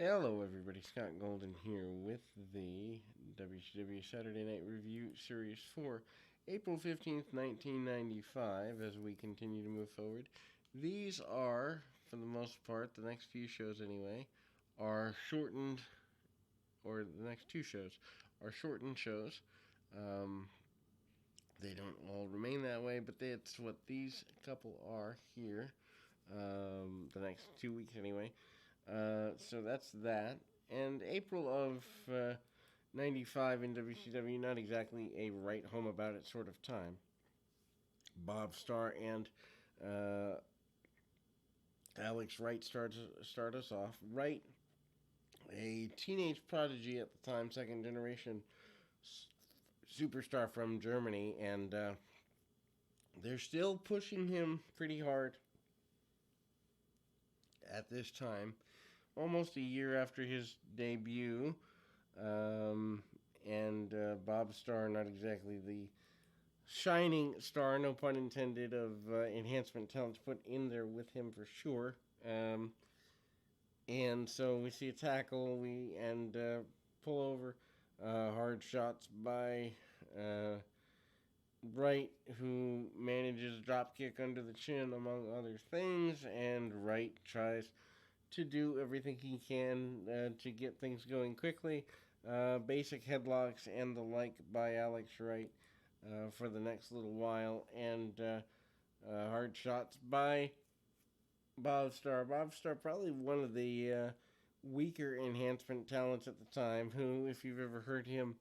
Hello, everybody. Scott Golden here with the WCW Saturday Night Review Series for April 15th, 1995, as we continue to move forward. These are, for the most part, the next few shows anyway, are shortened, or the next two shows are shortened shows. Um, they don't all remain that way, but that's what these couple are here. The next 2 weeks anyway. So that's that. And April of 95 in WCW, not exactly a write home about it sort of time. Bob Starr and uh, Alex Wright start us off. Wright, a teenage prodigy at the time, second generation superstar from Germany, and they're still pushing him pretty hard at this time, almost a year after his debut. And Bob Starr, not exactly the shining star, no pun intended, of enhancement talent to put in there with him for sure. And so we see a tackle, and pull over, hard shots by Wright, who manages a drop kick under the chin, among other things, and Wright tries to do everything he can to get things going quickly. Basic headlocks and the like by Alex Wright for the next little while, and hard shots by Bob Starr. Bob Starr, probably one of the weaker enhancement talents at the time, who, if you've ever heard him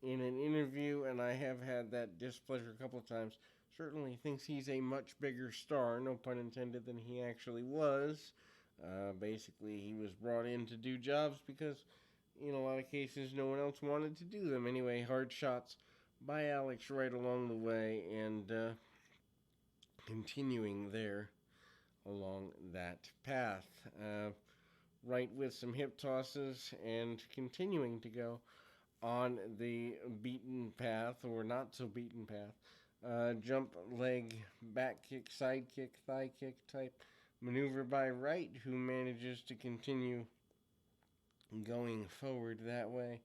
in an interview, and I have had that displeasure a couple of times, certainly thinks he's a much bigger star, no pun intended, than he actually was. Basically, he was brought in to do jobs because, in a lot of cases, no one else wanted to do them. Anyway, hard shots by Alex right along the way, and continuing there along that path. Right with some hip tosses and continuing to go on the beaten path, or not so beaten path. Jump leg, back kick, side kick, thigh kick type maneuver by Wright, who manages to continue going forward that way.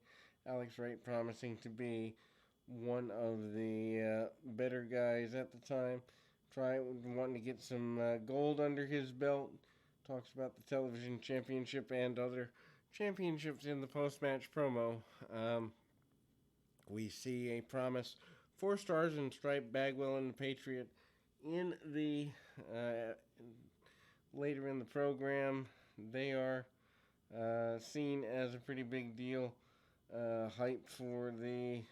Alex Wright promising to be one of the better guys at the time. Wanting to get some gold under his belt. Talks about the television championship and other championships in the post-match promo. We see a promise, 4 stars in Stripe, Bagwell, and the Patriot in the later in the program. They are seen as a pretty big deal, hype for the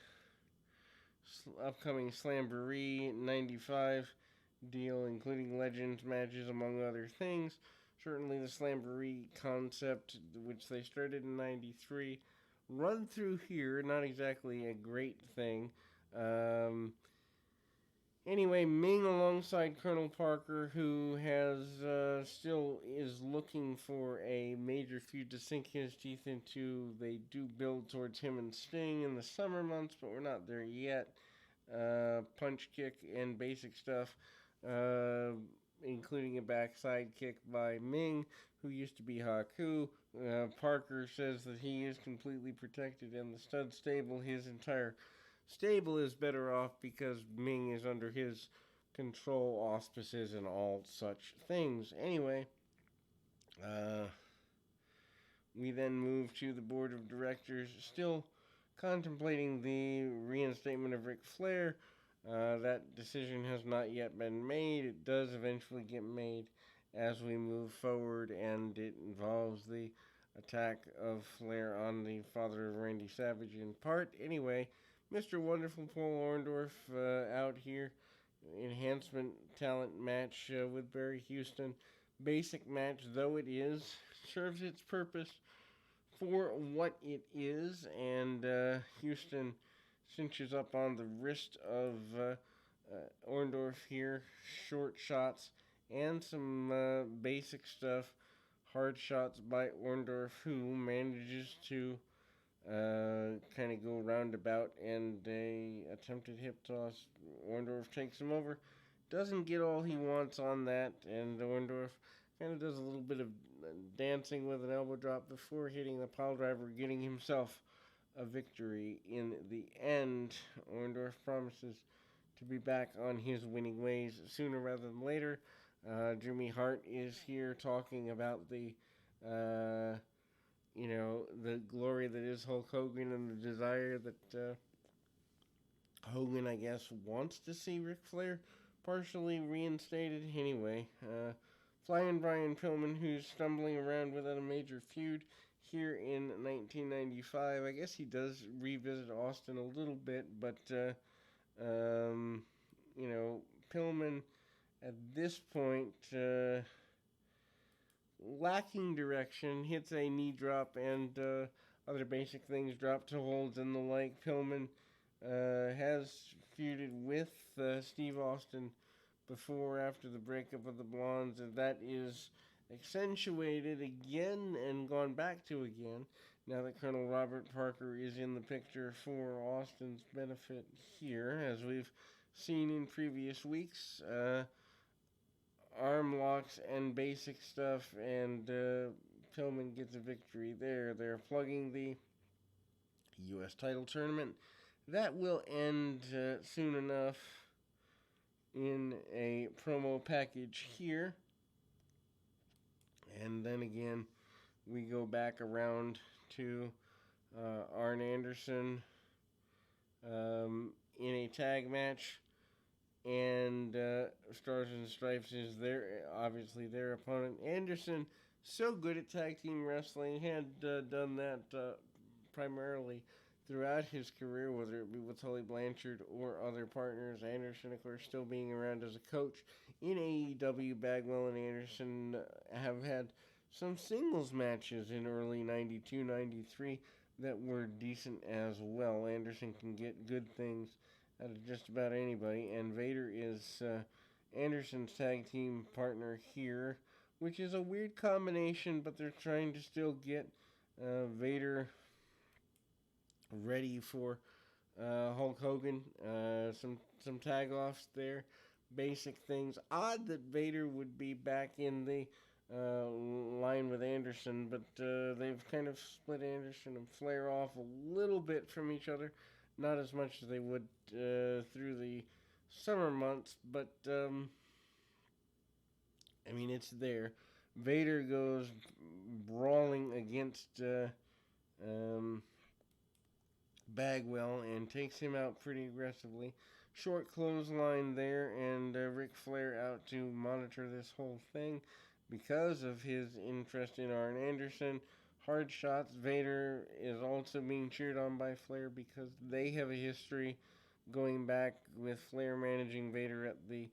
upcoming Slamboree 95 deal, including Legends matches, among other things. Certainly the Slamboree concept, which they started in 93, run through here, not exactly a great thing. Anyway, Ming alongside Colonel Parker, who has still is looking for a major feud to sink his teeth into. They do build towards him and Sting in the summer months, but we're not there yet. Punch kick and basic stuff, including a backside kick by Ming, who used to be Haku. Parker says that he is completely protected, and the stud stable, his entire stable, is better off because Ming is under his control, auspices, and all such things. Anyway, we then move to the board of directors, still contemplating the reinstatement of Ric Flair. That decision has not yet been made. It does eventually get made as we move forward, and it involves the attack of Flair on the father of Randy Savage in part. Anyway, Mr. Wonderful Paul Orndorff out here. Enhancement talent match with Barry Houston. Basic match, though it is, serves its purpose for what it is, and Houston cinches up on the wrist of Orndorff here. Short shots and some basic stuff. Hard shots by Orndorff, who manages to kind of go roundabout, and a attempted hip toss. Orndorff takes him over. Doesn't get all he wants on that, and Orndorff kind of does a little bit of dancing with an elbow drop before hitting the pile driver, getting himself a victory in the end. Orndorff promises to be back on his winning ways sooner rather than later. Jimmy Hart is here talking about the the glory that is Hulk Hogan and the desire that Hogan, I guess, wants to see Ric Flair partially reinstated. Anyway, Flying Brian Pillman, who's stumbling around without a major feud here in 1995. I guess he does revisit Austin a little bit, but, Pillman at this point, lacking direction, hits a knee drop and other basic things, drop to holds and the like. Pillman has feuded with Steve Austin before, after the breakup of the Blondes, and that is accentuated again and gone back to again now that Colonel Robert Parker is in the picture for Austin's benefit here. As we've seen in previous weeks, arm locks and basic stuff, and Pillman gets a victory there. They're plugging the U.S. title tournament. That will end soon enough in a promo package here. And then again, we go back around to Arn Anderson in a tag match. And Stars and Stripes is obviously their opponent. Anderson, so good at tag team wrestling, had done that primarily throughout his career, whether it be with Tully Blanchard or other partners. Anderson, of course, still being around as a coach in AEW. Bagwell and Anderson have had some singles matches in early 92, 93 that were decent as well. Anderson can get good things out of just about anybody, and Vader is Anderson's tag team partner here, which is a weird combination, but they're trying to still get Vader ready for Hulk Hogan. Some tag offs there, basic things. Odd that Vader would be back in the line with Anderson, but they've kind of split Anderson and Flair off a little bit from each other. Not as much as they would through the summer months, but it's there. Vader goes brawling against Bagwell and takes him out pretty aggressively. Short clothesline there, and Ric Flair out to monitor this whole thing because of his interest in Arn Anderson. Hard shots. Vader is also being cheered on by Flair because they have a history going back with Flair managing Vader at the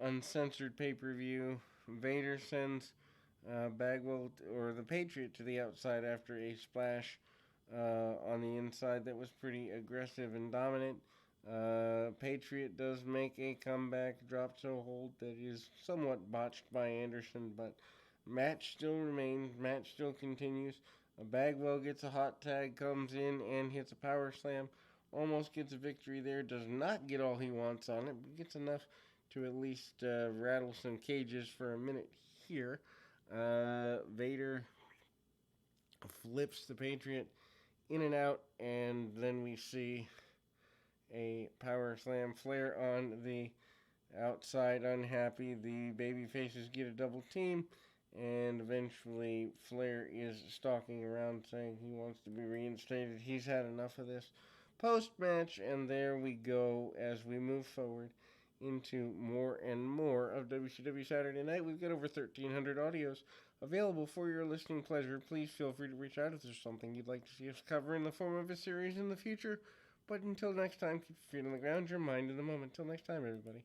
uncensored pay-per-view. Vader sends Bagwell or the Patriot to the outside after a splash on the inside that was pretty aggressive and dominant. Patriot does make a comeback, drop to a hold that is somewhat botched by Anderson, but match still remains, match still continues. Bagwell gets a hot tag, comes in and hits a power slam, almost gets a victory there, does not get all he wants on it, but gets enough to at least rattle some cages for a minute here. Vader flips the Patriot in and out, and then we see a power slam. Flair on the outside, unhappy. The baby faces get a double team, and eventually Flair is stalking around saying he wants to be reinstated. He's had enough of this. Post-match, and there we go as we move forward into more and more of WCW Saturday Night. We've got over 1,300 audios available for your listening pleasure. Please feel free to reach out if there's something you'd like to see us cover in the form of a series in the future. But until next time, keep your feet on the ground, your mind in the moment. Until next time, everybody.